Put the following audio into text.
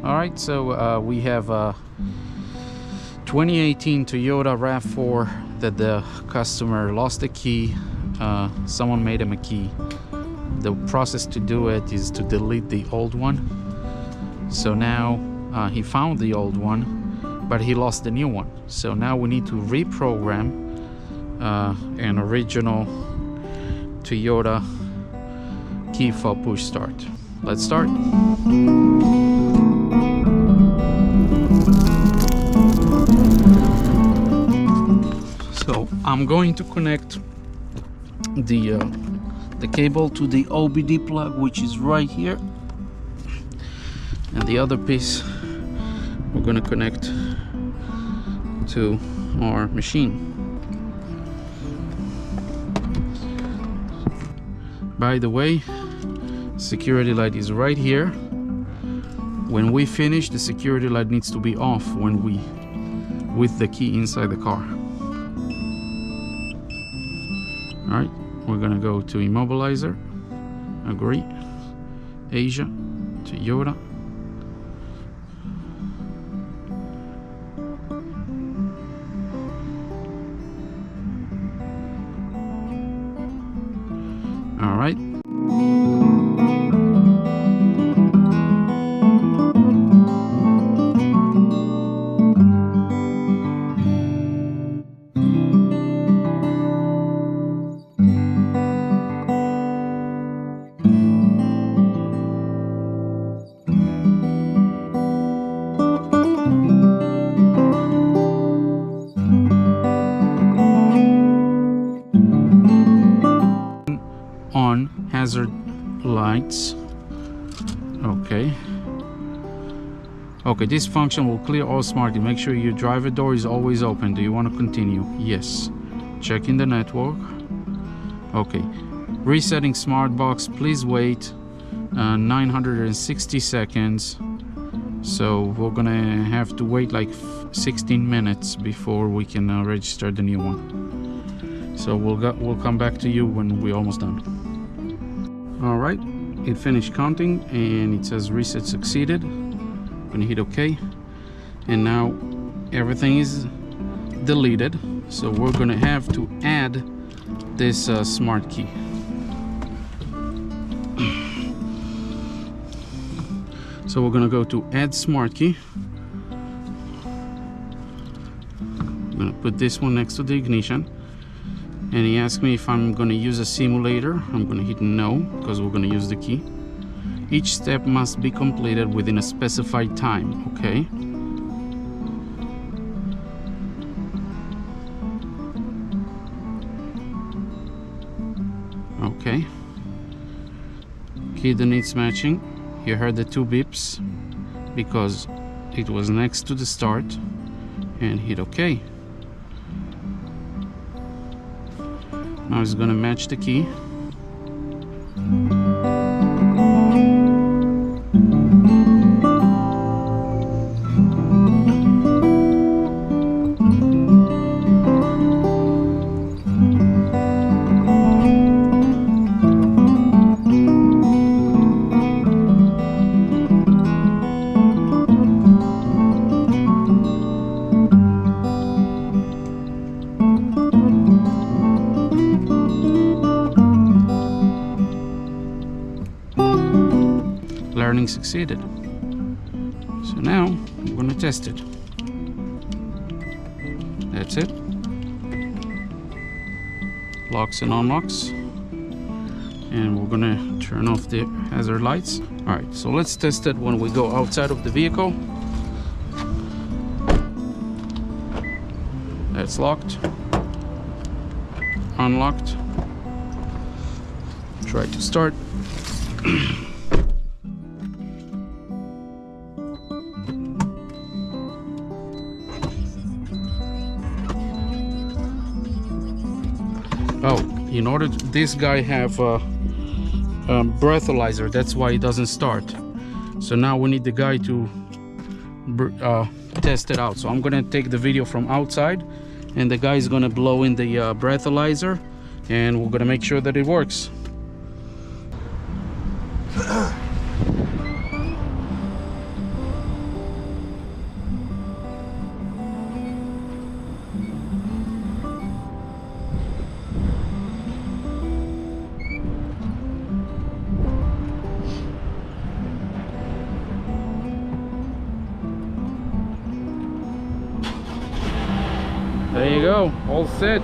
All right, so we have a 2018 Toyota Rav4 that the customer lost the key. Someone made him a key. The process to do it is to delete the old one. So now he found the old one, but he lost the new one. So now we need to reprogram an original Toyota key fob push start. Let's start. So I'm going to connect the cable to the OBD plug, which is right here, and the other piece we're going to connect to our machine. By the way, security light is right here. When we finish, the security light needs to be off when we with the key inside the car. All right, we're gonna go to immobilizer, agree, Asia, Toyota. All right. On hazard lights. Okay, this function will clear all smart key. Make sure your driver door is always open. Do you want to continue? Yes. Checking the network. Okay, resetting smart box. Please wait 960 seconds. So we're gonna have to wait like 16 minutes before we can register the new one. So we'll come back to you when we're almost done. All right, it finished counting and it says reset succeeded. I'm gonna hit OK, and now everything is deleted. So we're gonna have to add this smart key. So we're gonna go to add smart key. I'm gonna put this one next to the ignition. And he asked me if I'm going to use a simulator. I'm going to hit no, because we're going to use the key. Each step must be completed within a specified time. Okay. Okay. Key that needs matching. You heard the 2 beeps because it was next to the start, and hit OK. Now it's going to match the key. Learning succeeded. So now I'm going to test it. That's it. Locks and unlocks. And we're going to turn off the hazard lights. All right, so let's test it when we go outside of the vehicle. That's locked. Unlocked. Try to start. Oh, in order to, this guy have a breathalyzer, that's why it doesn't start. So now we need the guy to test it out. So I'm gonna take the video from outside, and the guy is gonna blow in the breathalyzer, and we're gonna make sure that it works. There you go, all set.